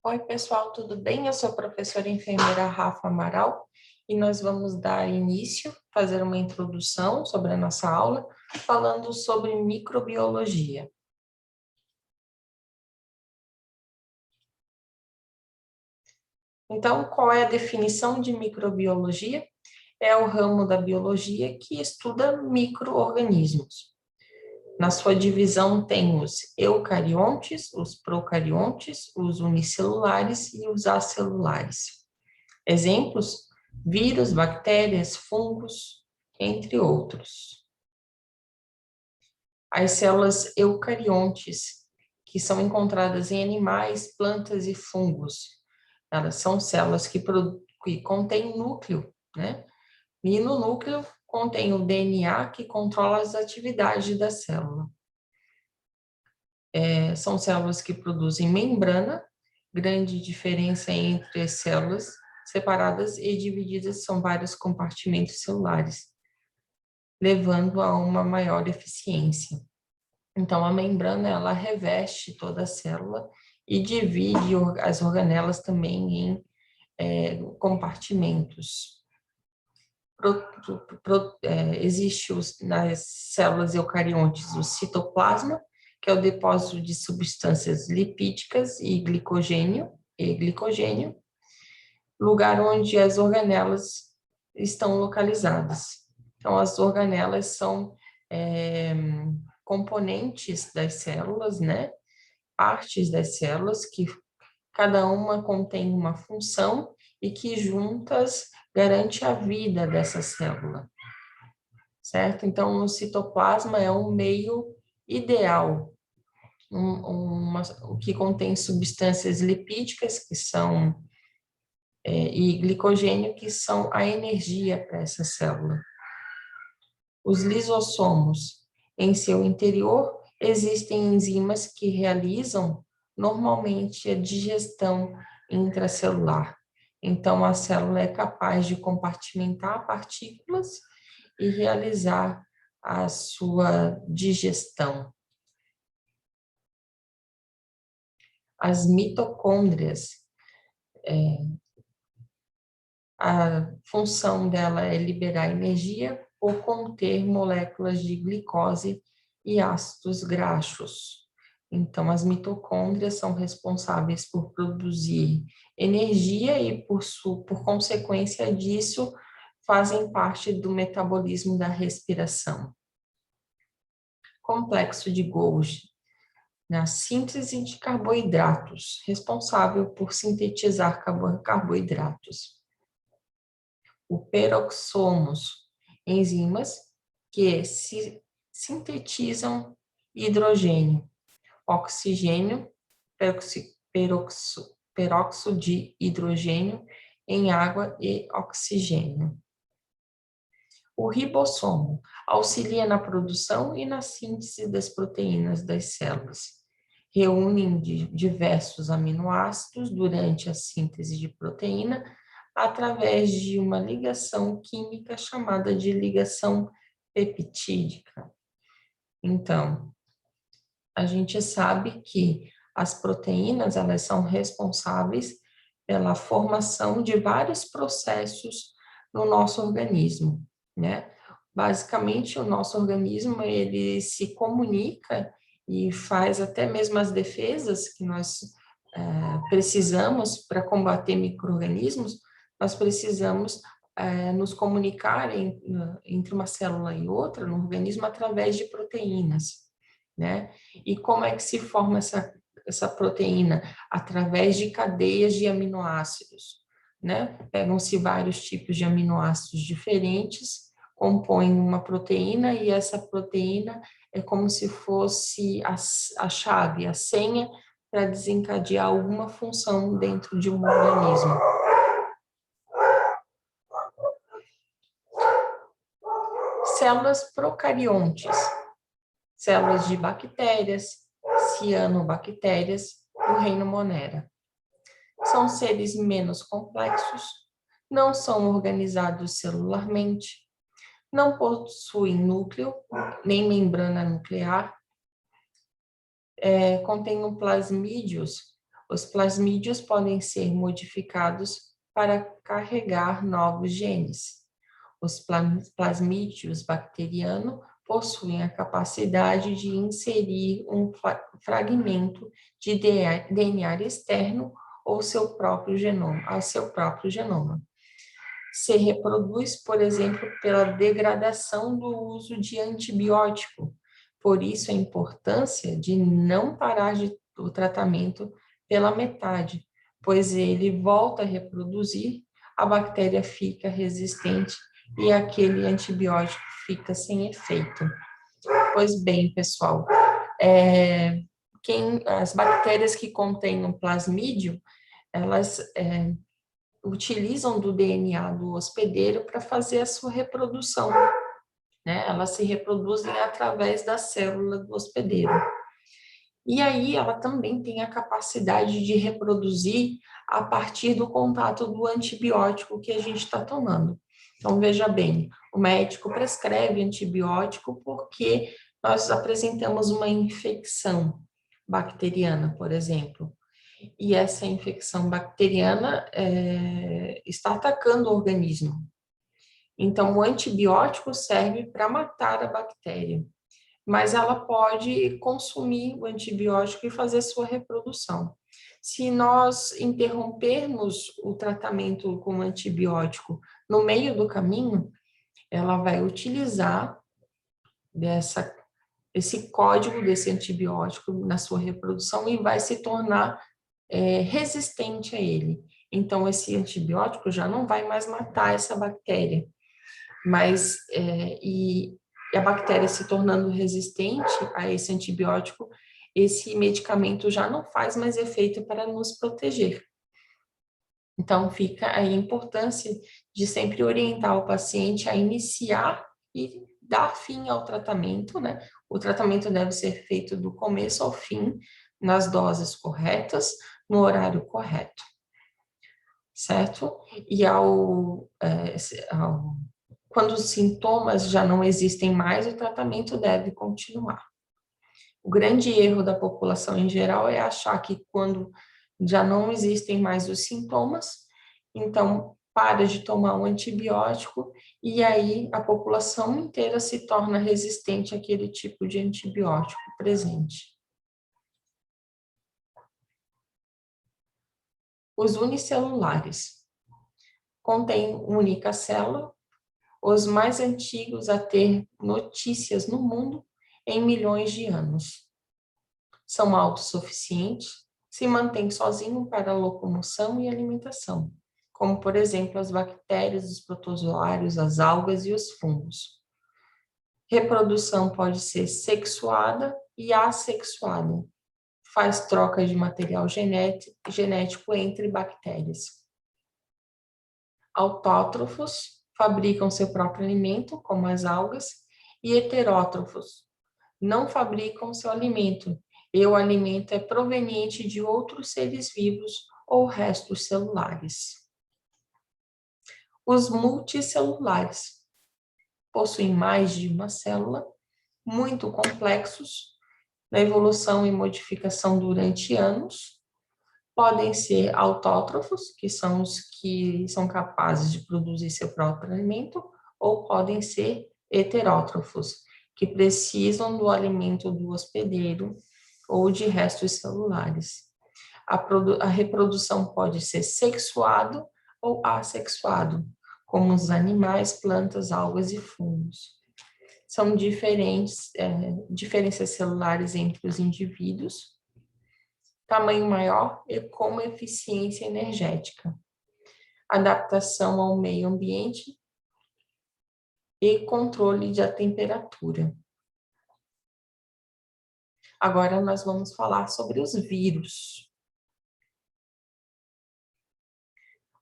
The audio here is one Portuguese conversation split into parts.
Oi, pessoal, tudo bem? Eu sou a professora enfermeira Rafa Amaral e nós vamos dar início, fazer uma introdução sobre a nossa aula, falando sobre microbiologia. Então, qual é a definição de microbiologia? É o ramo da biologia que estuda micro-organismos. Na sua divisão tem os eucariontes, os procariontes, os unicelulares e os acelulares. Exemplos: vírus, bactérias, fungos, entre outros. As células eucariontes, que são encontradas em animais, plantas e fungos. Elas são células que contêm núcleo, né? E no núcleo contém o DNA que controla as atividades da célula. São células que produzem membrana, grande diferença entre as células separadas e divididas são vários compartimentos celulares, levando a uma maior eficiência. Então, a membrana, ela reveste toda a célula e divide as organelas também em compartimentos. Existe nas células eucariontes o citoplasma, que é o depósito de substâncias lipídicas e glicogênio, lugar onde as organelas estão localizadas. Então, as organelas são componentes das células, né? Partes das células que cada uma contém uma função e que juntas garante a vida dessa célula, certo? Então, o citoplasma é um meio ideal, o que contém substâncias lipídicas, que são e glicogênio, que são a energia para essa célula. Os lisossomos, em seu interior, existem enzimas que realizam normalmente a digestão intracelular. Então, a célula é capaz de compartimentar partículas e realizar a sua digestão. As mitocôndrias, a função dela é liberar energia por conter moléculas de glicose e ácidos graxos. Então, as mitocôndrias são responsáveis por produzir energia e, por consequência disso, fazem parte do metabolismo da respiração. Complexo de Golgi, na síntese de carboidratos, responsável por sintetizar carboidratos. O peroxomos, enzimas que sintetizam hidrogênio, oxigênio, peróxido de hidrogênio em água e oxigênio. O ribossomo auxilia na produção e na síntese das proteínas das células. Reúnem diversos aminoácidos durante a síntese de proteína através de uma ligação química chamada de ligação peptídica. Então, a gente sabe que as proteínas, elas são responsáveis pela formação de vários processos no nosso organismo, né? Basicamente, o nosso organismo, ele se comunica e faz até mesmo as defesas que nós precisamos para combater micro-organismos, nós precisamos nos comunicar entre uma célula e outra no organismo através de proteínas, né? E como é que se forma essa proteína? Através de cadeias de aminoácidos, né? Pegam-se vários tipos de aminoácidos diferentes, compõem uma proteína e essa proteína é como se fosse a chave, a senha para desencadear alguma função dentro de um organismo. Células procariontes, células de bactérias, cianobactérias do reino Monera. São seres menos complexos, não são organizados celularmente, não possuem núcleo, nem membrana nuclear, contêm plasmídios. Os plasmídios podem ser modificados para carregar novos genes. Os plasmídios bacterianos possuem a capacidade de inserir um fragmento de DNA externo ou ao seu próprio genoma. Se reproduz, por exemplo, pela degradação do uso de antibiótico. Por isso, a importância de não parar o tratamento pela metade, pois ele volta a reproduzir, a bactéria fica resistente e aquele antibiótico fica sem efeito. Pois bem, pessoal, as bactérias que contêm o plasmídio, elas utilizam do DNA do hospedeiro para fazer a sua reprodução, né? Elas se reproduzem através da célula do hospedeiro. E aí ela também tem a capacidade de reproduzir a partir do contato do antibiótico que a gente está tomando. Então, veja bem, o médico prescreve antibiótico porque nós apresentamos uma infecção bacteriana, por exemplo. E essa infecção bacteriana está atacando o organismo. Então, o antibiótico serve para matar a bactéria, mas ela pode consumir o antibiótico e fazer sua reprodução. Se nós interrompermos o tratamento com o antibiótico no meio do caminho, ela vai utilizar esse código desse antibiótico na sua reprodução e vai se tornar resistente a ele. Então, esse antibiótico já não vai mais matar essa bactéria, mas e a bactéria se tornando resistente a esse antibiótico, esse medicamento já não faz mais efeito para nos proteger. Então, fica aí a importância de sempre orientar o paciente a iniciar e dar fim ao tratamento, né? O tratamento deve ser feito do começo ao fim, nas doses corretas, no horário correto, certo? E quando os sintomas já não existem mais, o tratamento deve continuar. O grande erro da população em geral é achar que quando já não existem mais os sintomas, então para de tomar um antibiótico e aí a população inteira se torna resistente àquele tipo de antibiótico presente. Os unicelulares contêm única célula, os mais antigos a ter notícias no mundo em milhões de anos. São autossuficientes, se mantêm sozinhos para locomoção e alimentação, como, por exemplo, as bactérias, os protozoários, as algas e os fungos. Reprodução pode ser sexuada e assexuada. Faz troca de material genético entre bactérias. Autótrofos fabricam seu próprio alimento, como as algas, e heterótrofos não fabricam seu alimento, e o alimento é proveniente de outros seres vivos ou restos celulares. Os multicelulares possuem mais de uma célula, muito complexos, na evolução e modificação durante anos, podem ser autótrofos, que são os que são capazes de produzir seu próprio alimento, ou podem ser heterótrofos, que precisam do alimento do hospedeiro ou de restos celulares. A reprodução pode ser sexuado ou assexuado, como os animais, plantas, algas e fungos. São diferenças celulares entre os indivíduos, tamanho maior e com eficiência energética, adaptação ao meio ambiente e controle da temperatura. Agora nós vamos falar sobre os vírus.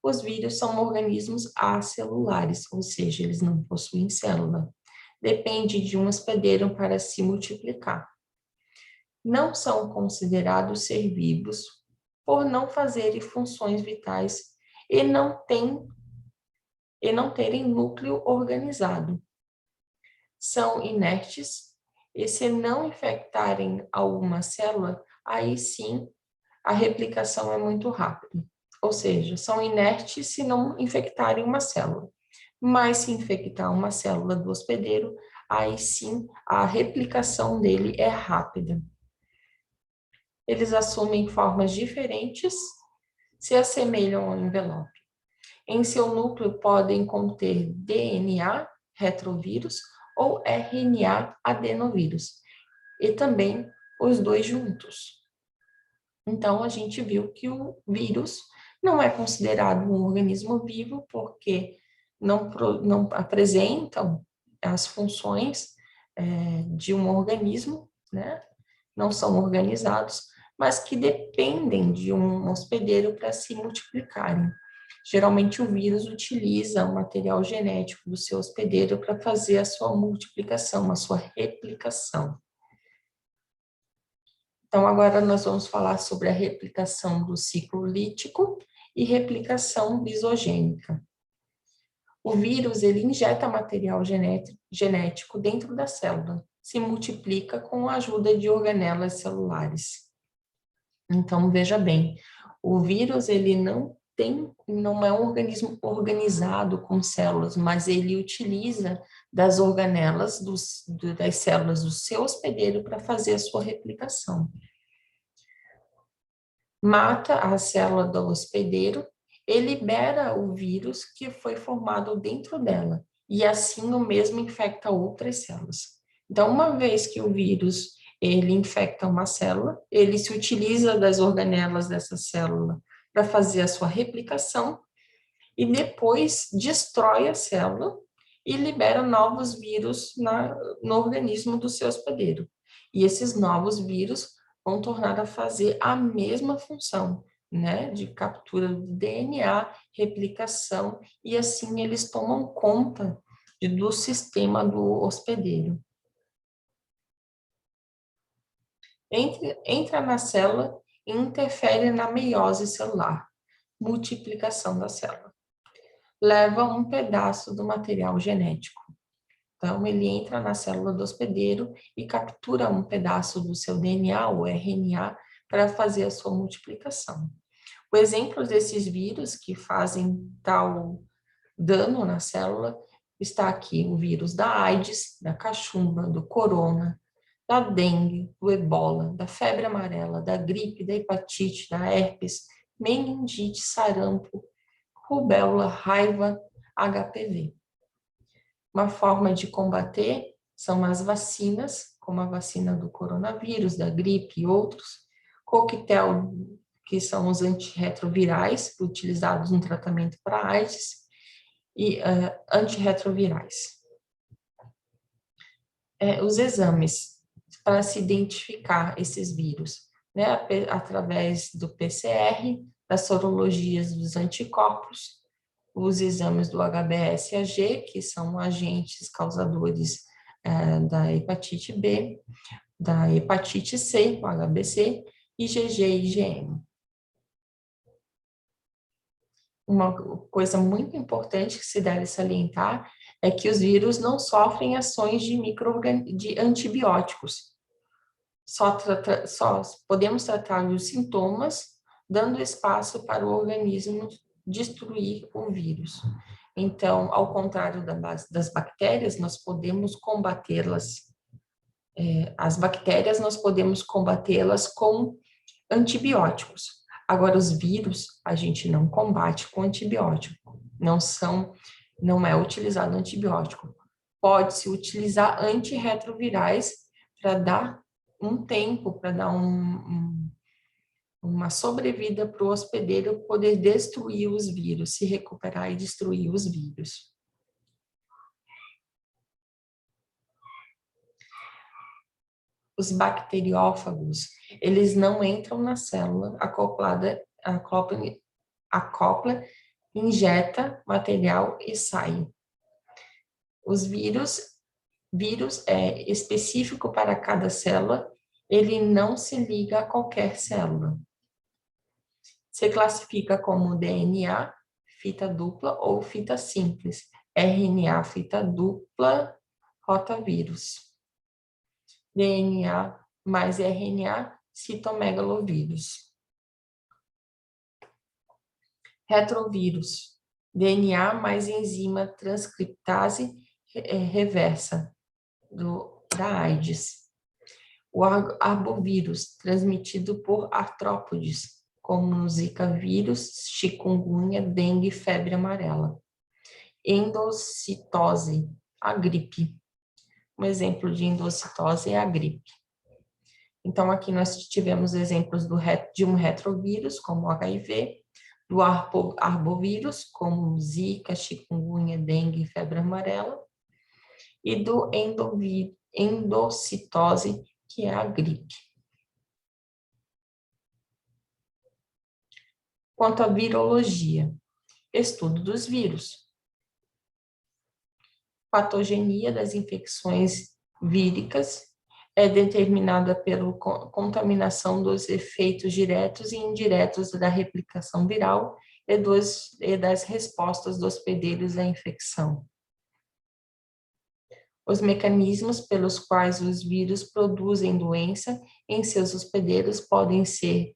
Os vírus são organismos acelulares, ou seja, eles não possuem célula. Depende de um hospedeiro para se multiplicar. Não são considerados ser vivos por não fazerem funções vitais e não terem núcleo organizado. São inertes e se não infectarem alguma célula, aí sim a replicação é muito rápida, ou seja, são inertes se não infectarem uma célula. Mas se infectar uma célula do hospedeiro, aí sim a replicação dele é rápida. Eles assumem formas diferentes, se assemelham ao envelope. Em seu núcleo podem conter DNA, retrovírus, ou RNA, adenovírus, e também os dois juntos. Então, a gente viu que o vírus não é considerado um organismo vivo porque não apresentam as funções de um organismo, né? Não são organizados, mas que dependem de um hospedeiro para se multiplicarem. Geralmente, o vírus utiliza o material genético do seu hospedeiro para fazer a sua multiplicação, a sua replicação. Então, agora nós vamos falar sobre a replicação do ciclo lítico e replicação lisogênica. O vírus, ele injeta material genético dentro da célula, se multiplica com a ajuda de organelas celulares. Então, veja bem, o vírus, ele não é um organismo organizado com células, mas ele utiliza das organelas das células do seu hospedeiro para fazer a sua replicação. Mata a célula do hospedeiro e libera o vírus que foi formado dentro dela, e assim o mesmo infecta outras células. Então, uma vez que o vírus ele infecta uma célula, ele se utiliza das organelas dessa célula para fazer a sua replicação e depois destrói a célula e libera novos vírus no organismo do seu hospedeiro. E esses novos vírus vão tornar a fazer a mesma função, né, de captura do DNA, replicação, e assim eles tomam conta do sistema do hospedeiro. Entra na célula e interfere na meiose celular, multiplicação da célula. Leva um pedaço do material genético. Então, ele entra na célula do hospedeiro e captura um pedaço do seu DNA ou RNA para fazer a sua multiplicação. O exemplo desses vírus que fazem tal dano na célula está aqui: o vírus da AIDS, da cachumba, do corona, da dengue, do ebola, da febre amarela, da gripe, da hepatite, da herpes, meningite, sarampo, rubéola, raiva, HPV. Uma forma de combater são as vacinas, como a vacina do coronavírus, da gripe e outros, coquetel, que são os antirretrovirais utilizados no tratamento para AIDS, e antirretrovirais. Os exames para se identificar esses vírus, né, através do PCR, das sorologias dos anticorpos, os exames do HBsAg, que são agentes causadores da hepatite B, da hepatite C, o HBC, IgG e IgM. Uma coisa muito importante que se deve salientar é que os vírus não sofrem ações de antibióticos. Só podemos tratar os sintomas, dando espaço para o organismo destruir o vírus. Então, ao contrário das bactérias, nós podemos combatê-las. As bactérias, nós podemos combatê-las com antibióticos. Agora, os vírus, a gente não combate com antibiótico. Não é utilizado antibiótico. Pode-se utilizar antirretrovirais para dar um tempo, para dar uma sobrevida para o hospedeiro poder destruir os vírus, se recuperar e destruir os vírus. Os bacteriófagos, eles não entram na célula acopla, injeta material e sai. Os vírus é específico para cada célula, ele não se liga a qualquer célula. Se classifica como DNA, fita dupla ou fita simples, RNA, fita dupla, rotavírus. DNA mais RNA, citomegalovírus. Retrovírus, DNA mais enzima transcriptase reversa da AIDS. O arbovírus, transmitido por artrópodes, como Zika vírus, chikungunya, dengue e febre amarela. Endocitose, a gripe. Um exemplo de endocitose é a gripe. Então, aqui nós tivemos exemplos de um retrovírus, como o HIV, do arbovírus, como Zika, chikungunya, dengue e febre amarela, e do endocitose, que é a gripe. Quanto à virologia, estudo dos vírus. Patogenia das infecções víricas é determinada pela contaminação dos efeitos diretos e indiretos da replicação viral e das respostas dos hospedeiros à infecção. Os mecanismos pelos quais os vírus produzem doença em seus hospedeiros podem ser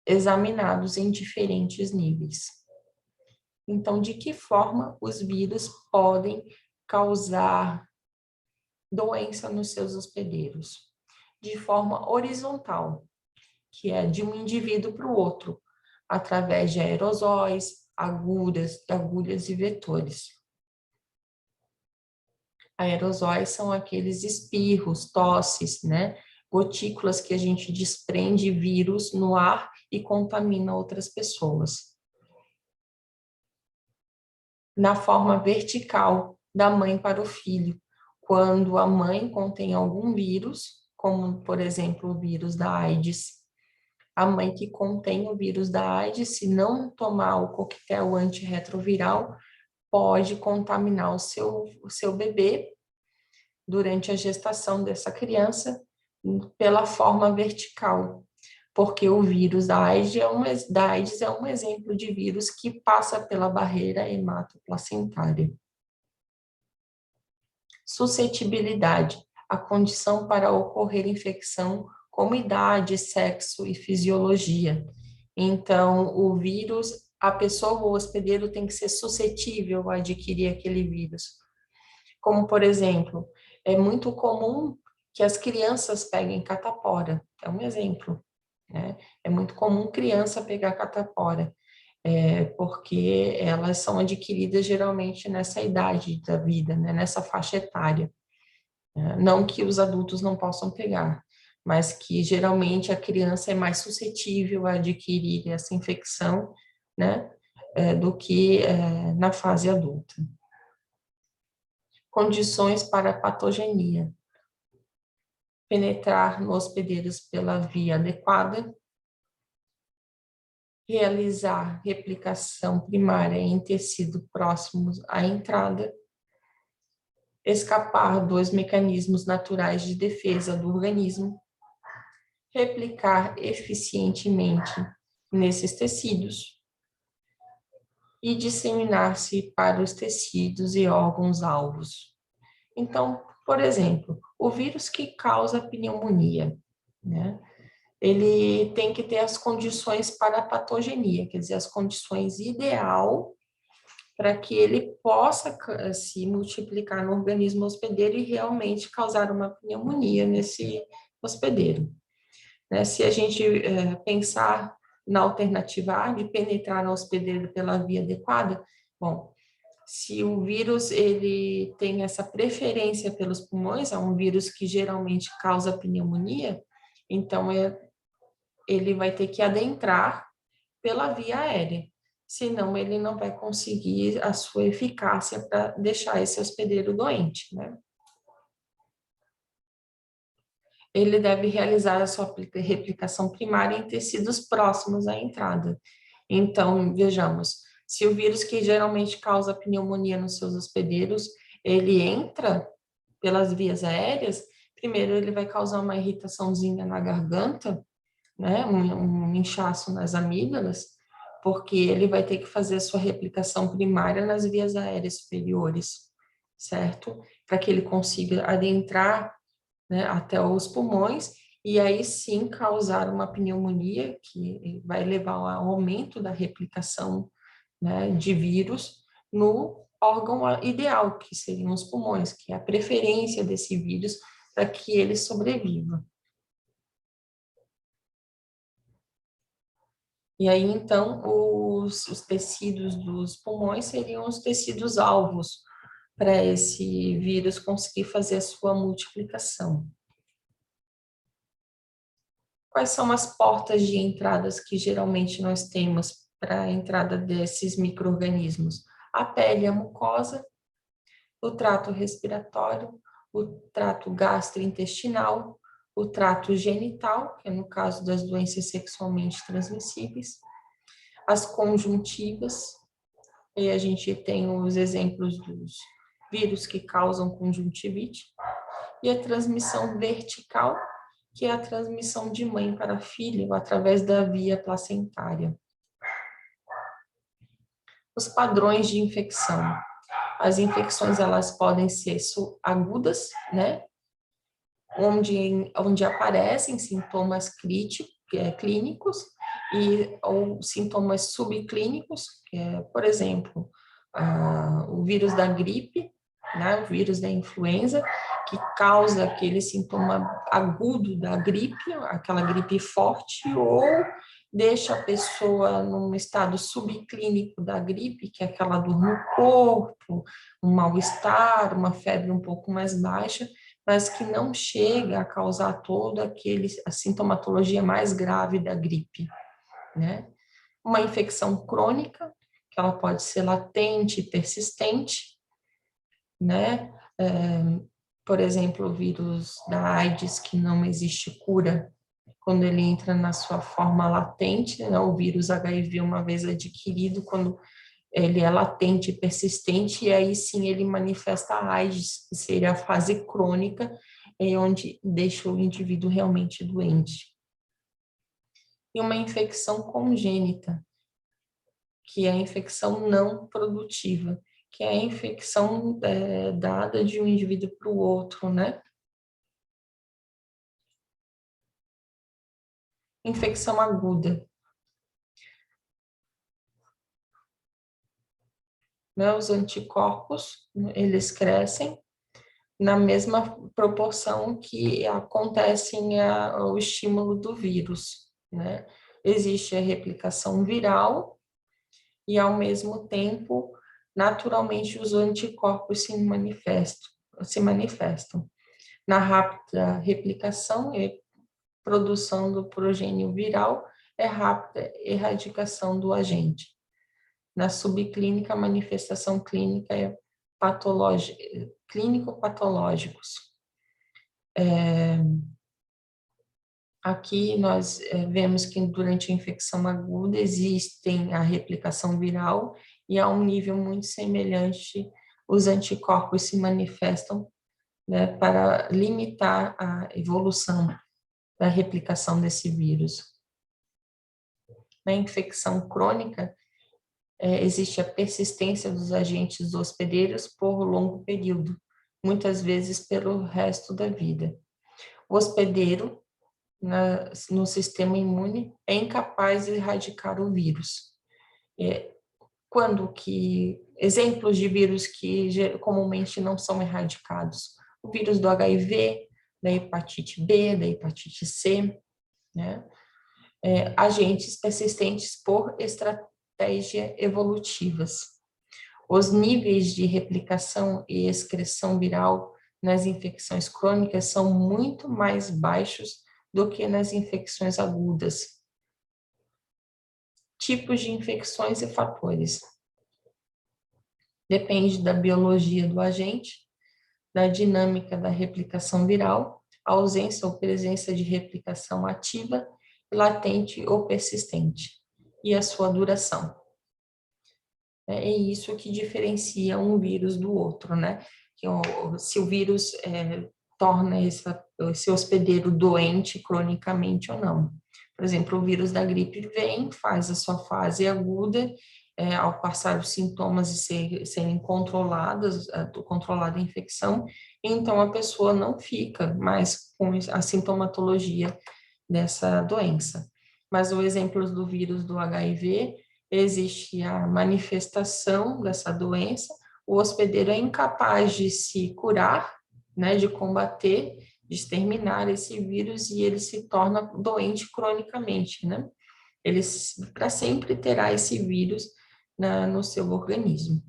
examinados em diferentes níveis. Então, de que forma os vírus podem causar doença nos seus hospedeiros? De forma horizontal, que é de um indivíduo para o outro, através de aerosóis, agulhas e vetores. Aerosóis são aqueles espirros, tosses, né? Gotículas que a gente desprende vírus no ar e contamina outras pessoas. Na forma vertical, da mãe para o filho, quando a mãe contém algum vírus, como, por exemplo, o vírus da AIDS. A mãe que contém o vírus da AIDS, se não tomar o coquetel antirretroviral, pode contaminar o seu bebê durante a gestação dessa criança pela forma vertical, porque o vírus da AIDS é um exemplo de vírus que passa pela barreira hematoplacentária. Suscetibilidade, a condição para ocorrer infecção como idade, sexo e fisiologia. Então, o vírus, a pessoa, o hospedeiro tem que ser suscetível a adquirir aquele vírus. Como, por exemplo, é muito comum que as crianças peguem catapora, é um exemplo, né? É muito comum criança pegar catapora, porque elas são adquiridas geralmente nessa idade da vida, né? Nessa faixa etária. Não que os adultos não possam pegar, mas que geralmente a criança é mais suscetível a adquirir essa infecção, né? Do que na fase adulta. Condições para patogenia. Penetrar no hospedeiros pela via adequada, realizar replicação primária em tecido próximo à entrada, escapar dos mecanismos naturais de defesa do organismo, replicar eficientemente nesses tecidos e disseminar-se para os tecidos e órgãos-alvos. Então, por exemplo, o vírus que causa pneumonia, né? Ele tem que ter as condições para a patogenia, quer dizer, as condições ideal para que ele possa se multiplicar no organismo hospedeiro e realmente causar uma pneumonia nesse hospedeiro. Né? Se a gente pensar na alternativa A, de penetrar no hospedeiro pela via adequada, bom, se o vírus ele tem essa preferência pelos pulmões, é um vírus que geralmente causa pneumonia, então ele vai ter que adentrar pela via aérea, senão ele não vai conseguir a sua eficácia para deixar esse hospedeiro doente, né? Ele deve realizar a sua replicação primária em tecidos próximos à entrada. Então, vejamos, se o vírus que geralmente causa pneumonia nos seus hospedeiros, ele entra pelas vias aéreas, primeiro ele vai causar uma irritaçãozinha na garganta, né, um inchaço nas amígdalas, porque ele vai ter que fazer a sua replicação primária nas vias aéreas superiores, certo? Para que ele consiga adentrar, né, até os pulmões e aí sim causar uma pneumonia que vai levar ao aumento da replicação né, de vírus no órgão ideal, que seriam os pulmões, que é a preferência desse vírus para que ele sobreviva. E aí, então, os tecidos dos pulmões seriam os tecidos alvos para esse vírus conseguir fazer a sua multiplicação. Quais são as portas de entradas que geralmente nós temos para a entrada desses micro-organismos? A pele e a mucosa, o trato respiratório, o trato gastrointestinal, o trato genital, que é no caso das doenças sexualmente transmissíveis, as conjuntivas, e a gente tem os exemplos dos vírus que causam conjuntivite, e a transmissão vertical, que é a transmissão de mãe para filho através da via placentária. Os padrões de infecção. As infecções, elas podem ser agudas, né? Onde aparecem sintomas clínicos ou sintomas subclínicos, que é, por exemplo, o vírus da gripe, né, o vírus da influenza, que causa aquele sintoma agudo da gripe, aquela gripe forte, ou deixa a pessoa num estado subclínico da gripe, que é aquela dor no corpo, um mal-estar, uma febre um pouco mais baixa, mas que não chega a causar toda a sintomatologia mais grave da gripe, né? Uma infecção crônica, que ela pode ser latente e persistente, né? Por exemplo, o vírus da AIDS, que não existe cura, quando ele entra na sua forma latente, né? O vírus HIV, uma vez adquirido, quando ele é latente e persistente, e aí sim ele manifesta a AIDS, que seria a fase crônica, onde deixa o indivíduo realmente doente. E uma infecção congênita, que é a infecção não produtiva, que é a infecção dada de um indivíduo para o outro, né? Infecção aguda, né? Os anticorpos, eles crescem na mesma proporção que acontecem o estímulo do vírus, né? Existe a replicação viral e, ao mesmo tempo, naturalmente, os anticorpos se manifestam. Na rápida replicação e produção do progênio viral, é rápida erradicação do agente. Na subclínica, a manifestação clínica é clínico-patológicos. Aqui nós vemos que durante a infecção aguda existem a replicação viral e a um nível muito semelhante os anticorpos se manifestam, né, para limitar a evolução da replicação desse vírus. Na infecção crônica, existe a persistência dos agentes hospedeiros por longo período, muitas vezes pelo resto da vida. O hospedeiro, no sistema imune, é incapaz de erradicar o vírus. Exemplos de vírus que comumente não são erradicados: o vírus do HIV, da hepatite B, da hepatite C, né? Agentes persistentes por estratégia evolutivas. Os níveis de replicação e excreção viral nas infecções crônicas são muito mais baixos do que nas infecções agudas. Tipos de infecções e fatores. Depende da biologia do agente, da dinâmica da replicação viral, a ausência ou presença de replicação ativa, latente ou persistente, e a sua duração. É isso que diferencia um vírus do outro, né? Se o vírus torna esse hospedeiro doente cronicamente ou não. Por exemplo, o vírus da gripe vem, faz a sua fase aguda, ao passar os sintomas e serem controlada a infecção, então a pessoa não fica mais com a sintomatologia dessa doença. Mas o exemplo do vírus do HIV, existe a manifestação dessa doença, o hospedeiro é incapaz de se curar, né, de combater, de exterminar esse vírus e ele se torna doente cronicamente, né? Ele para sempre terá esse vírus no seu organismo,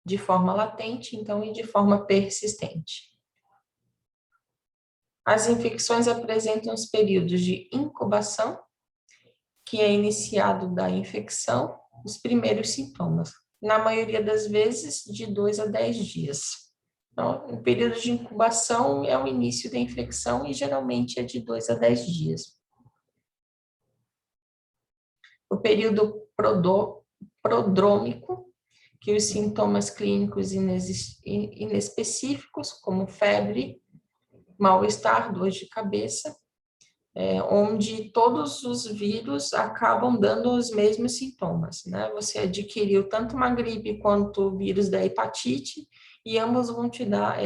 de forma latente, então, e de forma persistente. As infecções apresentam os períodos de incubação, que é iniciado da infecção, os primeiros sintomas. Na maioria das vezes, de 2 a 10 dias. Então, o período de incubação é o início da infecção e geralmente é de 2 a 10 dias. O período prodrômico, que os sintomas clínicos inespecíficos, como febre, mal-estar, dor de cabeça, onde todos os vírus acabam dando os mesmos sintomas, né? Você adquiriu tanto uma gripe quanto o vírus da hepatite, e ambos vão te dar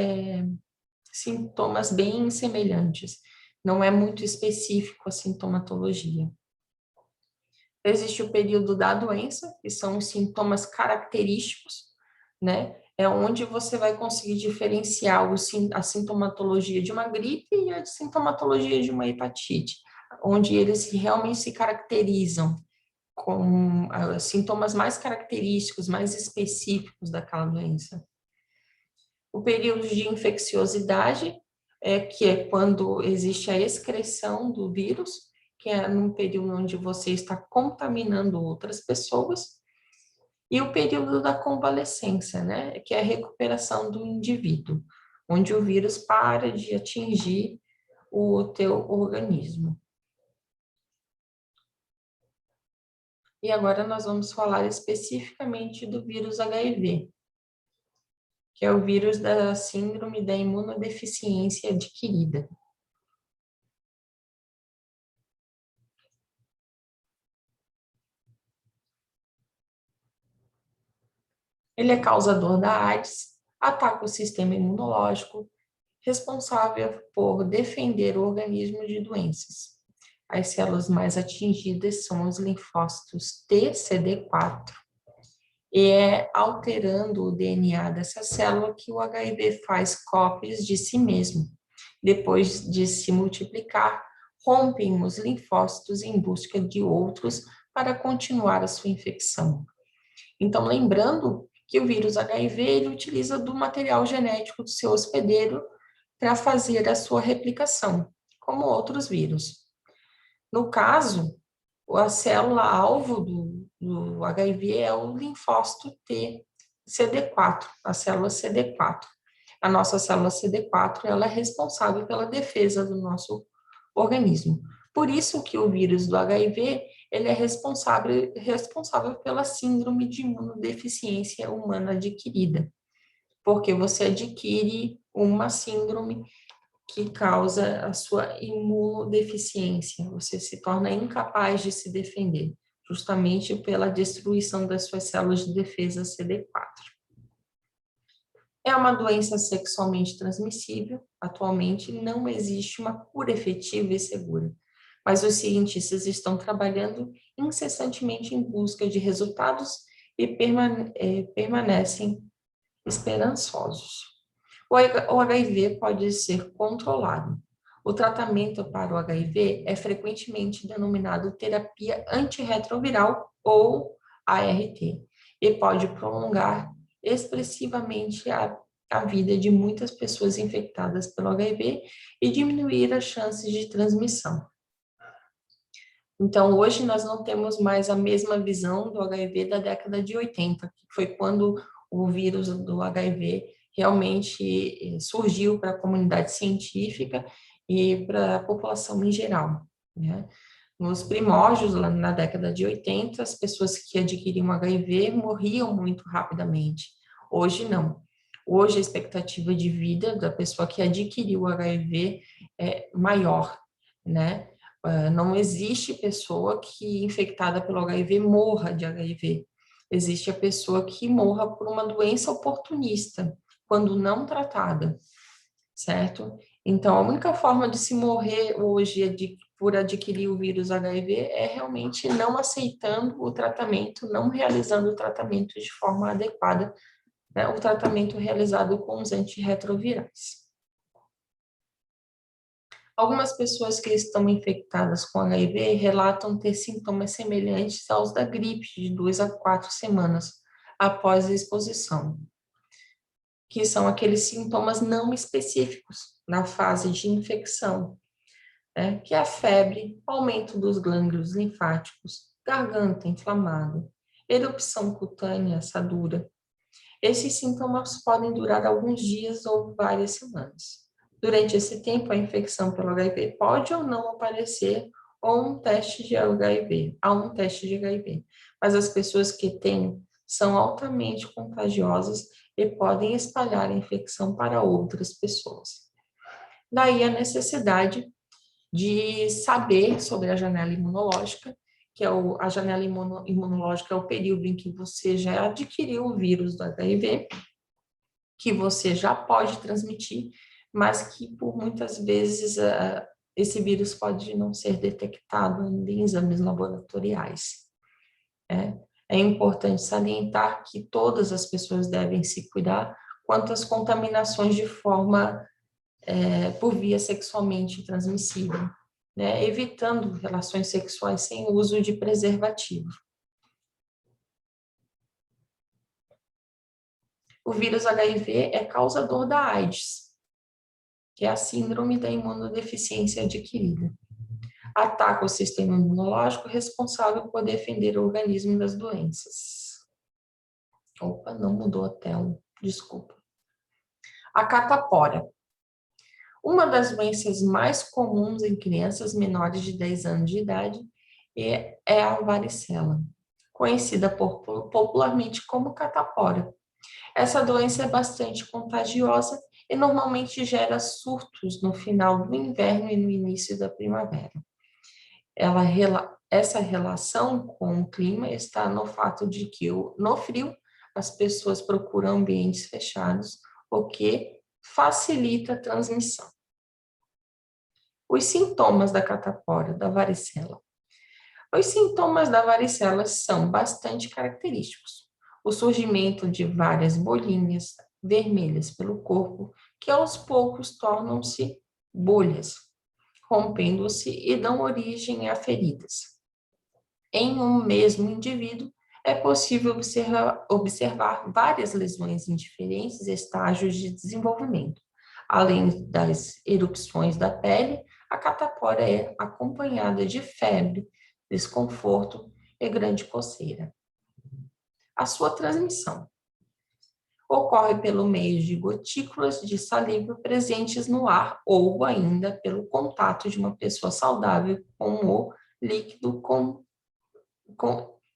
sintomas bem semelhantes. Não é muito específico a sintomatologia. Existe o período da doença, que são os sintomas característicos, né? É onde você vai conseguir diferenciar a sintomatologia de uma gripe e a sintomatologia de uma hepatite, onde eles realmente se caracterizam com sintomas mais característicos, mais específicos daquela doença. O período de infecciosidade, que é quando existe a excreção do vírus, que é num período onde você está contaminando outras pessoas, e o período da convalescência, né, que é a recuperação do indivíduo, onde o vírus para de atingir o teu organismo. E agora nós vamos falar especificamente do vírus HIV, que é o vírus da síndrome da imunodeficiência adquirida. Ele é causador da AIDS, ataca o sistema imunológico, responsável por defender o organismo de doenças. As células mais atingidas são os linfócitos T, CD4, e é alterando o DNA dessa célula que o HIV faz cópias de si mesmo. Depois de se multiplicar, rompem os linfócitos em busca de outros para continuar a sua infecção. Então, lembrando que o vírus HIV ele utiliza do material genético do seu hospedeiro para fazer a sua replicação, como outros vírus. No caso, a célula-alvo do HIV é o linfócito T, CD4, a célula CD4. A nossa célula CD4 ela é responsável pela defesa do nosso organismo. Por isso que o vírus do HIV ele é responsável pela síndrome de imunodeficiência humana adquirida, porque você adquire uma síndrome que causa a sua imunodeficiência, você se torna incapaz de se defender, justamente pela destruição das suas células de defesa CD4. É uma doença sexualmente transmissível, atualmente não existe uma cura efetiva e segura, mas os cientistas estão trabalhando incessantemente em busca de resultados e permanecem esperançosos. O HIV pode ser controlado. O tratamento para o HIV é frequentemente denominado terapia antirretroviral ou ART e pode prolongar expressivamente a vida de muitas pessoas infectadas pelo HIV e diminuir as chances de transmissão. Então, hoje nós não temos mais a mesma visão do HIV da década de 80, que foi quando o vírus do HIV realmente surgiu para a comunidade científica e para a população em geral, né? Nos primórdios, lá na década de 80, as pessoas que adquiriam HIV morriam muito rapidamente. Hoje, não. Hoje, a expectativa de vida da pessoa que adquiriu o HIV é maior, né? Não existe pessoa que, infectada pelo HIV, morra de HIV. Existe a pessoa que morra por uma doença oportunista, quando não tratada, certo? Então, a única forma de se morrer hoje por adquirir o vírus HIV é realmente não aceitando o tratamento, não realizando o tratamento de forma adequada, né, o tratamento realizado com os antirretrovirais. Algumas pessoas que estão infectadas com HIV relatam ter sintomas semelhantes aos da gripe de 2 a 4 semanas após a exposição, que são aqueles sintomas não específicos na fase de infecção, né, que é a febre, aumento dos gânglios linfáticos, garganta inflamada, erupção cutânea, assadura. Esses sintomas podem durar alguns dias ou várias semanas. Durante esse tempo, a infecção pelo HIV pode ou não aparecer ou um teste de HIV, mas as pessoas que têm são altamente contagiosas e podem espalhar a infecção para outras pessoas. Daí a necessidade de saber sobre a janela imunológica, que é a janela imunológica é o período em que você já adquiriu o vírus do HIV, que você já pode transmitir, mas que por muitas vezes esse vírus pode não ser detectado ainda em exames laboratoriais. É importante salientar que todas as pessoas devem se cuidar quanto às contaminações de forma por via sexualmente transmissível, né, evitando relações sexuais sem uso de preservativo. O vírus HIV é causador da AIDS, que é a síndrome da imunodeficiência adquirida. Ataca o sistema imunológico responsável por defender o organismo das doenças. Opa, não mudou a tela, desculpa. A catapora. Uma das doenças mais comuns em crianças menores de 10 anos de idade é a varicela, conhecida popularmente como catapora. Essa doença é bastante contagiosa e normalmente gera surtos no final do inverno e no início da primavera. Essa relação com o clima está no fato de que no frio as pessoas procuram ambientes fechados, o que facilita a transmissão. Os sintomas da catapora, da varicela. Os sintomas da varicela são bastante característicos. O surgimento de várias bolinhas vermelhas pelo corpo, que aos poucos tornam-se bolhas, rompendo-se e dão origem a feridas. Em um mesmo indivíduo, é possível observar várias lesões em diferentes estágios de desenvolvimento. Além das erupções da pele, a catapora é acompanhada de febre, desconforto e grande coceira. A sua transmissão ocorre pelo meio de gotículas de saliva presentes no ar ou ainda pelo contato de uma pessoa saudável com o líquido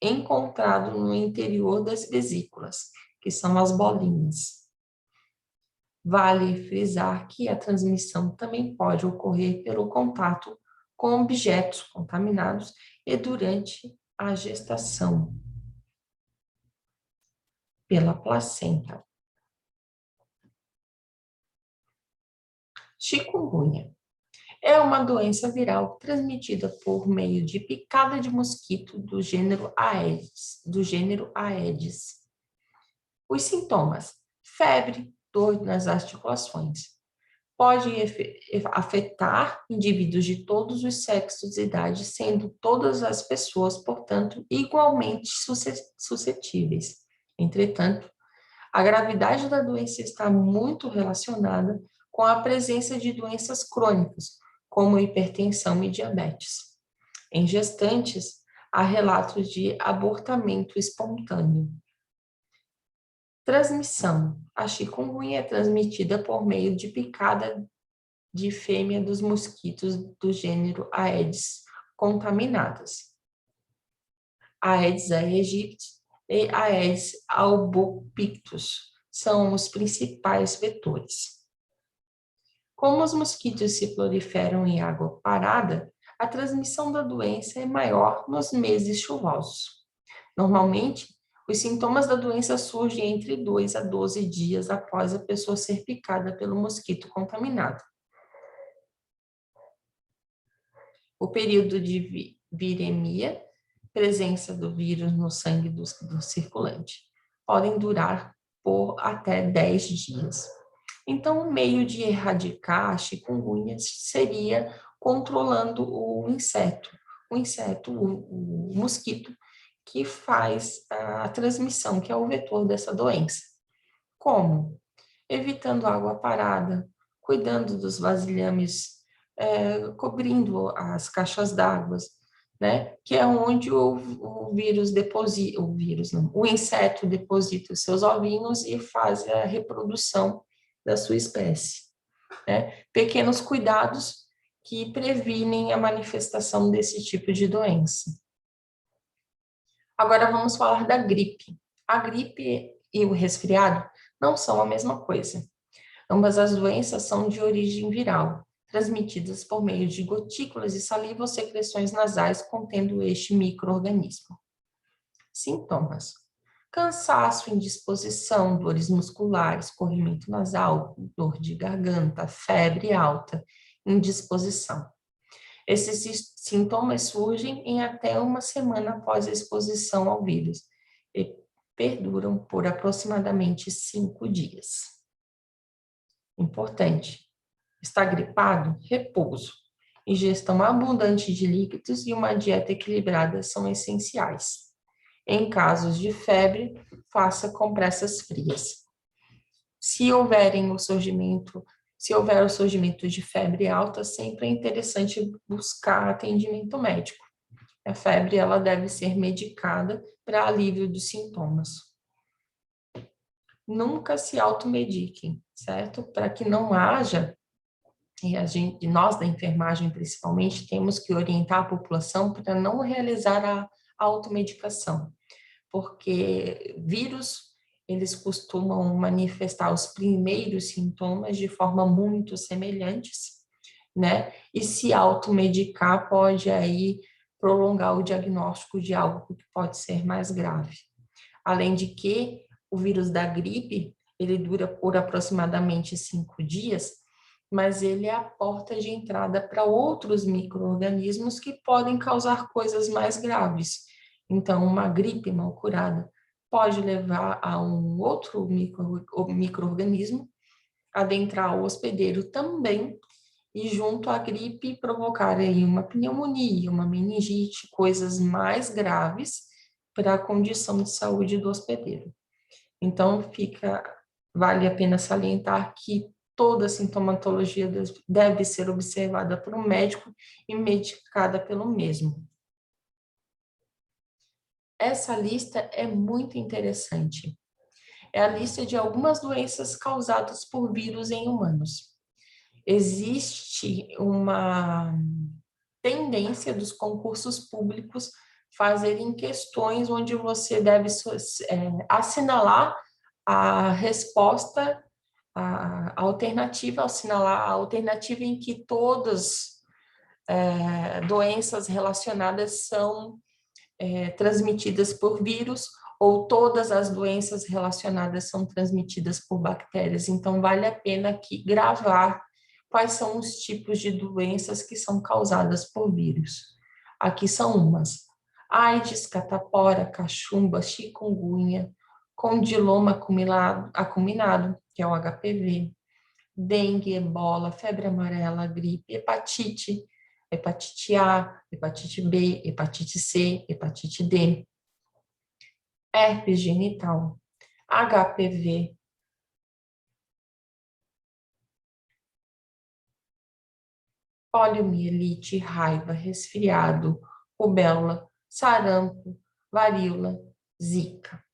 encontrado no interior das vesículas, que são as bolinhas. Vale frisar que a transmissão também pode ocorrer pelo contato com objetos contaminados e durante a gestação, pela placenta. Chikungunya é uma doença viral transmitida por meio de picada de mosquito do gênero Aedes. Os sintomas: febre, dor nas articulações. Pode afetar indivíduos de todos os sexos e idades, sendo todas as pessoas, portanto, igualmente suscetíveis. Entretanto, a gravidade da doença está muito relacionada com a presença de doenças crônicas, como hipertensão e diabetes. Em gestantes, há relatos de abortamento espontâneo. Transmissão. A chikungunya é transmitida por meio de picada de fêmea dos mosquitos do gênero Aedes contaminadas. Aedes aegypti e Aedes albopictus são os principais vetores. Como os mosquitos se proliferam em água parada, a transmissão da doença é maior nos meses chuvosos. Normalmente, os sintomas da doença surgem entre 2 a 12 dias após a pessoa ser picada pelo mosquito contaminado. O período de viremia, presença do vírus no sangue do circulante, podem durar por até 10 dias. Então, o meio de erradicar a chikungunya seria controlando o inseto, o mosquito, que faz a transmissão, que é o vetor dessa doença. Como? Evitando água parada, cuidando dos vasilhames, cobrindo as caixas d'água, né? Que é onde o vírus deposita, o inseto deposita os seus ovinhos e faz a reprodução da sua espécie, né? Pequenos cuidados que previnem a manifestação desse tipo de doença. Agora vamos falar da gripe. A gripe e o resfriado não são a mesma coisa. Ambas as doenças são de origem viral, transmitidas por meio de gotículas de saliva ou secreções nasais contendo este micro-organismo. Sintomas: cansaço, indisposição, dores musculares, corrimento nasal, dor de garganta, febre alta, indisposição. Esses sintomas surgem em até uma semana após a exposição ao vírus e perduram por aproximadamente 5 dias. Importante: está gripado? Repouso, ingestão abundante de líquidos e uma dieta equilibrada são essenciais. Em casos de febre, faça compressas frias. Se houver o surgimento de febre alta, sempre é interessante buscar atendimento médico. A febre ela deve ser medicada para alívio dos sintomas. Nunca se automediquem, certo? Para que não haja, e nós da enfermagem principalmente, temos que orientar a população para não realizar a automedicação, porque vírus, eles costumam manifestar os primeiros sintomas de forma muito semelhantes, né? E se automedicar pode aí prolongar o diagnóstico de algo que pode ser mais grave. Além de que o vírus da gripe, ele dura por aproximadamente 5 dias, mas ele é a porta de entrada para outros micro-organismos que podem causar coisas mais graves. Então, uma gripe mal curada pode levar a um outro micro-organismo adentrar o hospedeiro também e junto à gripe provocar aí uma pneumonia, uma meningite, coisas mais graves para a condição de saúde do hospedeiro. Então, vale a pena salientar que toda a sintomatologia deve ser observada por um médico e medicada pelo mesmo. Essa lista é muito interessante. É a lista de algumas doenças causadas por vírus em humanos. Existe uma tendência dos concursos públicos fazerem questões onde você deve assinalar a resposta, a alternativa, assinalar a alternativa em que todas doenças relacionadas são transmitidas por vírus ou todas as doenças relacionadas são transmitidas por bactérias. Então, vale a pena aqui gravar quais são os tipos de doenças que são causadas por vírus. Aqui são umas: AIDS, catapora, cachumba, chikungunya, condiloma acuminado, que é o HPV, dengue, ebola, febre amarela, gripe, hepatite A, hepatite B, hepatite C, hepatite D, herpes genital, HPV, poliomielite, raiva, resfriado, rubéola, sarampo, varíola, zika.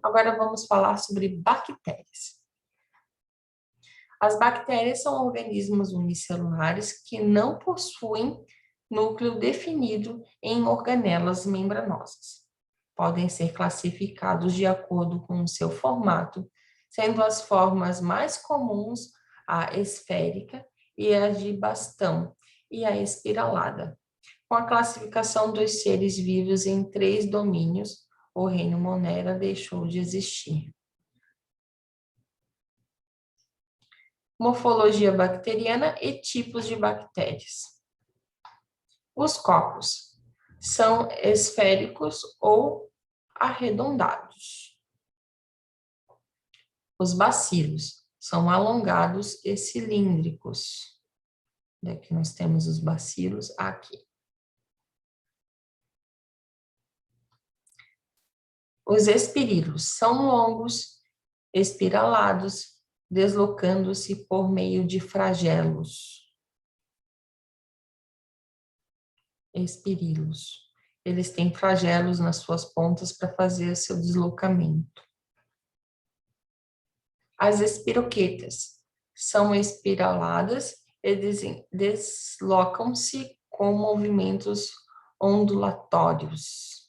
Agora vamos falar sobre bactérias. As bactérias são organismos unicelulares que não possuem núcleo definido em organelas membranosas. Podem ser classificados de acordo com o seu formato, sendo as formas mais comuns a esférica e a de bastão e a espiralada. Com a classificação dos seres vivos em 3 domínios, o reino Monera deixou de existir. Morfologia bacteriana e tipos de bactérias. Os cocos são esféricos ou arredondados. Os bacilos são alongados e cilíndricos. Daqui nós temos os bacilos aqui. Os espirilos são longos, espiralados, deslocando-se por meio de flagelos. Espirilos. Eles têm flagelos nas suas pontas para fazer seu deslocamento. As espiroquetas são espiraladas e deslocam-se com movimentos ondulatórios.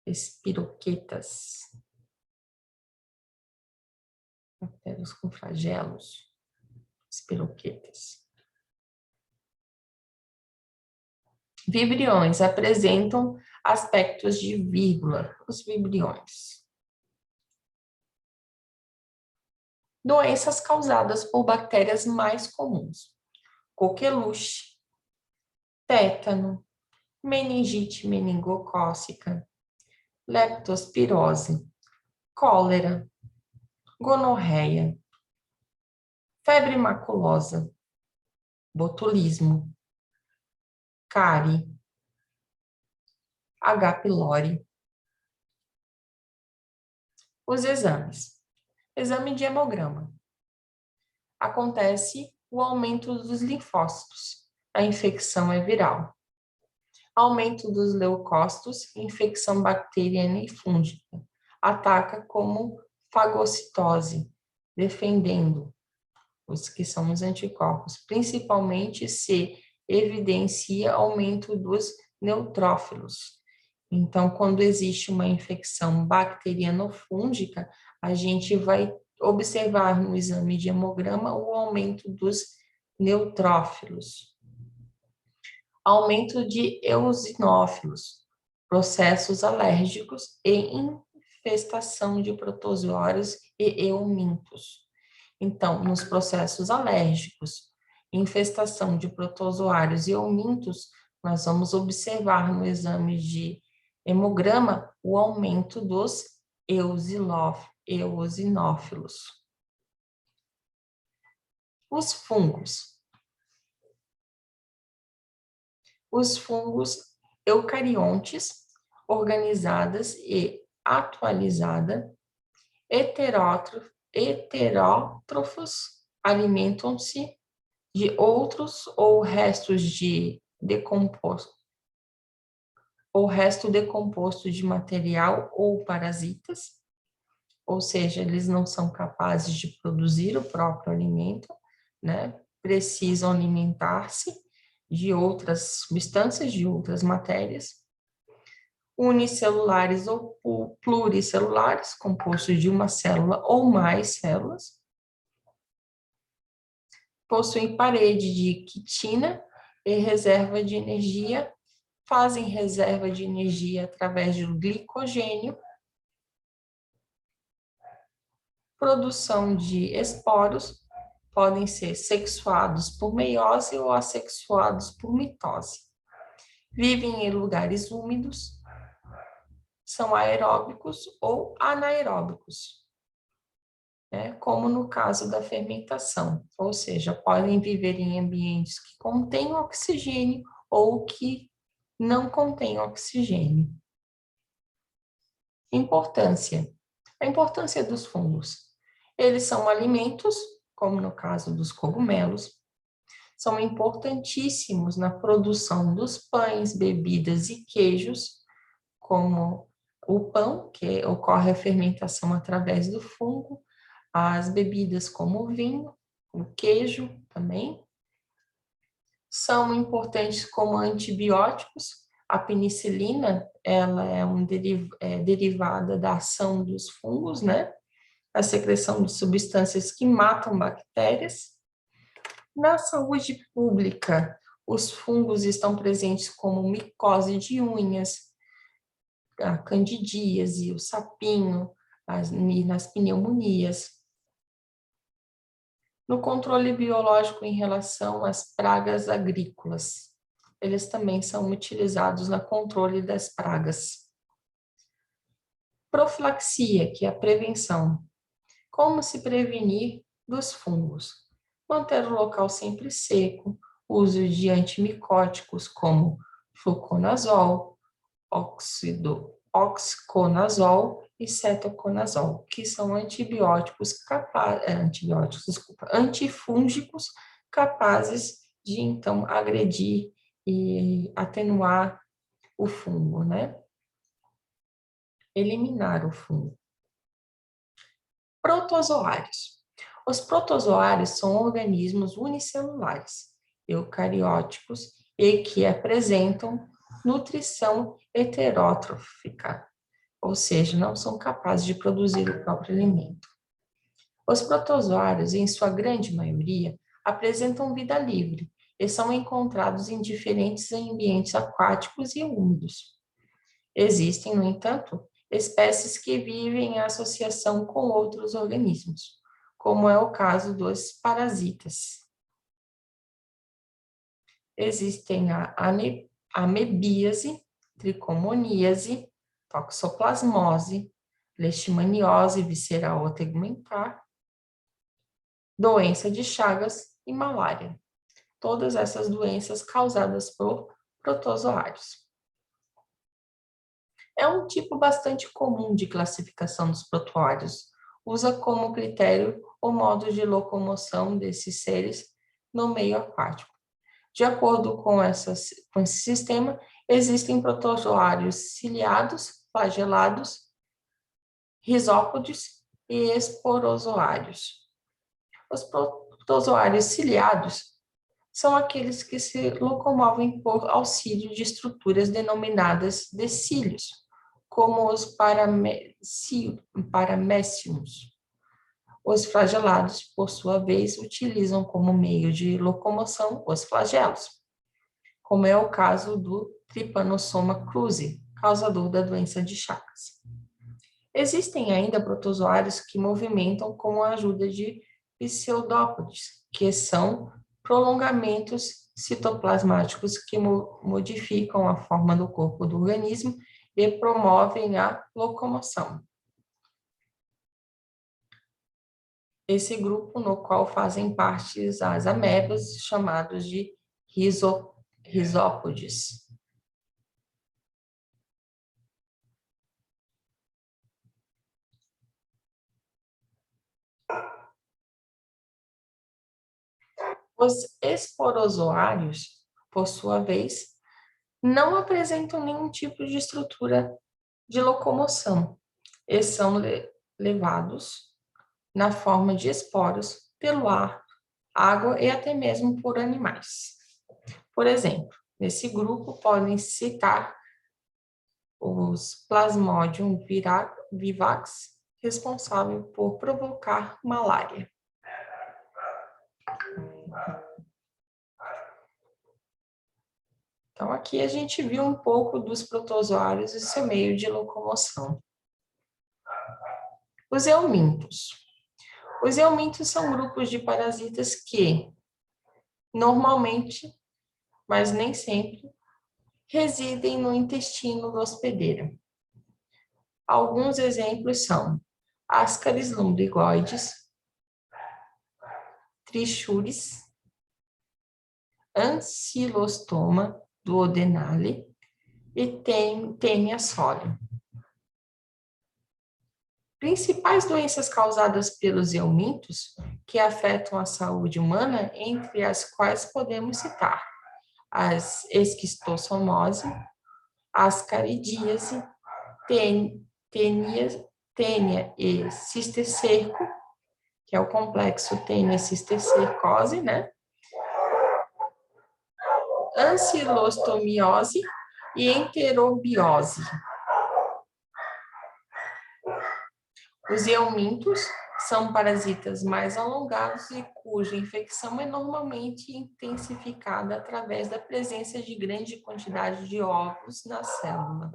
Espiroquetas. Bactérias com flagelos. Espiroquetas. Vibriões apresentam aspectos de vírgula. Os vibriões. Doenças causadas por bactérias mais comuns: coqueluche, tétano, meningite meningocócica, leptospirose, cólera, gonorreia, febre maculosa, botulismo, cárie, H. pylori. Os exames. Exame de hemograma. Acontece o aumento dos linfócitos. A infecção é viral. Aumento dos leucócitos, infecção bacteriana e fúngica. Ataca como fagocitose, defendendo os que são os anticorpos, principalmente se evidencia aumento dos neutrófilos. Então, quando existe uma infecção bacteriana ou fúngica, a gente vai observar no exame de hemograma o aumento dos neutrófilos. Aumento de eosinófilos, processos alérgicos e infestação de protozoários e eumintos. Então, nos processos alérgicos, infestação de protozoários e eumintos, nós vamos observar no exame de hemograma o aumento dos eosinófilos. Os fungos. Os fungos eucariontes, organizadas e atualizada, heterótrofos, alimentam-se de outros ou restos de decomposto, ou resto decomposto de material ou parasitas, ou seja, eles não são capazes de produzir o próprio alimento, né? Precisam alimentar-se de outras substâncias, de outras matérias. Unicelulares ou pluricelulares, compostos de uma célula ou mais células. Possuem parede de quitina e reserva de energia, fazem reserva de energia através do glicogênio, produção de esporos, podem ser sexuados por meiose ou assexuados por mitose. Vivem em lugares úmidos, são aeróbicos ou anaeróbicos, né? Como no caso da fermentação, ou seja, podem viver em ambientes que contêm oxigênio ou que não contêm oxigênio. Importância. A importância dos fungos. Eles são alimentos, como no caso dos cogumelos, são importantíssimos na produção dos pães, bebidas e queijos, como o pão, que ocorre a fermentação através do fungo, as bebidas como o vinho, o queijo também. São importantes como antibióticos. A penicilina, ela é derivada da ação dos fungos, né? A secreção de substâncias que matam bactérias. Na saúde pública, os fungos estão presentes como micose de unhas, a candidíase, o sapinho, nas pneumonias. No controle biológico em relação às pragas agrícolas, eles também são utilizados no controle das pragas. Profilaxia, que é a prevenção. Como se prevenir dos fungos? Manter o local sempre seco, uso de antimicóticos como fluconazol, oxconazol e cetoconazol, que são antifúngicos capazes de, então, agredir e atenuar o fungo, né? Eliminar o fungo. Protozoários. Os protozoários são organismos unicelulares, eucarióticos e que apresentam nutrição heterótrofica, ou seja, não são capazes de produzir o próprio alimento. Os protozoários, em sua grande maioria, apresentam vida livre e são encontrados em diferentes ambientes aquáticos e úmidos. Existem, no entanto, espécies que vivem em associação com outros organismos, como é o caso dos parasitas. Existem a amebíase, tricomoníase, toxoplasmose, leishmaniose visceral ou tegumentar, doença de Chagas e malária. Todas essas doenças causadas por protozoários. É um tipo bastante comum de classificação dos protozoários. Usa como critério o modo de locomoção desses seres no meio aquático. De acordo com esse sistema, existem protozoários ciliados, flagelados, risópodes e esporozoários. Os protozoários ciliados são aqueles que se locomovem por auxílio de estruturas denominadas de cílios, como os paraméciums. Os flagelados, por sua vez, utilizam como meio de locomoção os flagelos, como é o caso do Trypanosoma cruzi, causador da doença de Chagas. Existem ainda protozoários que movimentam com a ajuda de pseudópodes, que são prolongamentos citoplasmáticos que modificam a forma do corpo do organismo e promovem a locomoção. Esse grupo no qual fazem parte as amebas, chamados de risópodes. Os esporozoários, por sua vez, não apresentam nenhum tipo de estrutura de locomoção e são levados na forma de esporos pelo ar, água e até mesmo por animais. Por exemplo, nesse grupo podem citar os Plasmodium vivax, responsável por provocar malária. Então, aqui a gente viu um pouco dos protozoários e seu meio de locomoção. Os eumintos. Os eumintos são grupos de parasitas que, normalmente, mas nem sempre, residem no intestino do hospedeiro. Alguns exemplos são Ascaris lumbrigoides, Trichuris, Ancylostoma duodenale e Taenia solium. Principais doenças causadas pelos eumintos que afetam a saúde humana, entre as quais podemos citar as esquistossomose, ascaridíase, tênia e cisticerco, que é o complexo tênia-cisticercose, né? Ancilostomiose e enterobiose. Os eumintos são parasitas mais alongados e cuja infecção é normalmente intensificada através da presença de grande quantidade de ovos na célula,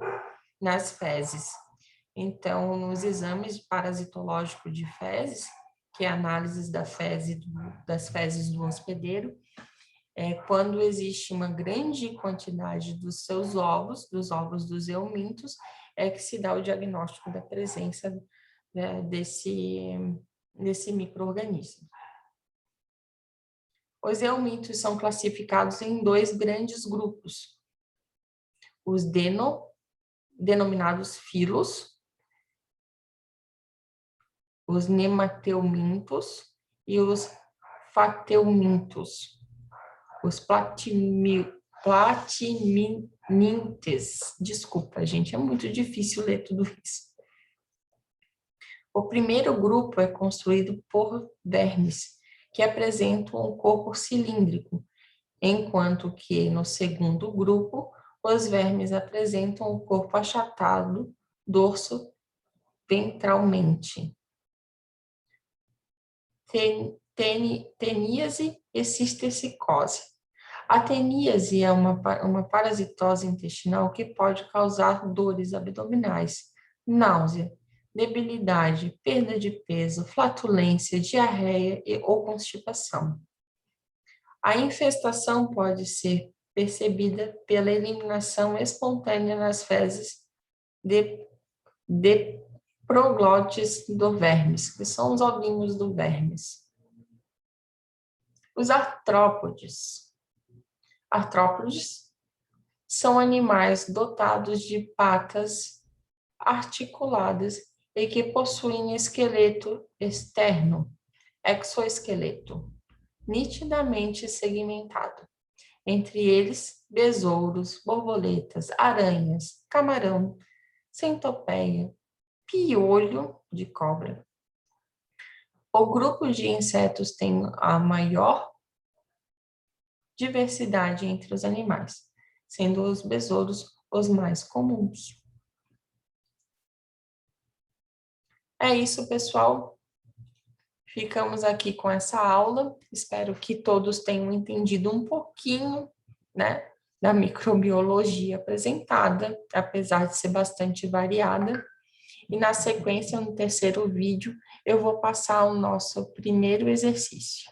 nas fezes. Então, nos exames parasitológicos de fezes, que é a análise das fezes do hospedeiro, quando existe uma grande quantidade dos seus ovos, dos ovos dos eumintos, é que se dá o diagnóstico da presença, né, desse micro-organismo. Os eumintos são classificados em 2 grandes grupos, os denominados filos, os nemateumintos e os fateumintos. Os platimintes. Desculpa, gente, é muito difícil ler tudo isso. O primeiro grupo é construído por vermes, que apresentam um corpo cilíndrico, enquanto que no segundo grupo, os vermes apresentam um corpo achatado, dorso ventralmente. Teníase e cisticercose. A teníase é uma parasitose intestinal que pode causar dores abdominais, náusea, debilidade, perda de peso, flatulência, diarreia ou constipação. A infestação pode ser percebida pela eliminação espontânea nas fezes de proglotes do vermes, que são os ovinhos do vermes. Os artrópodes. Artrópodes são animais dotados de patas articuladas e que possuem esqueleto externo, exoesqueleto, nitidamente segmentado. Entre eles, besouros, borboletas, aranhas, camarão, centopeia, piolho de cobra. O grupo de insetos tem a maior diversidade entre os animais, sendo os besouros os mais comuns. É isso, pessoal. Ficamos aqui com essa aula. Espero que todos tenham entendido um pouquinho, né, da microbiologia apresentada, apesar de ser bastante variada. E na sequência, no terceiro vídeo, eu vou passar o nosso primeiro exercício.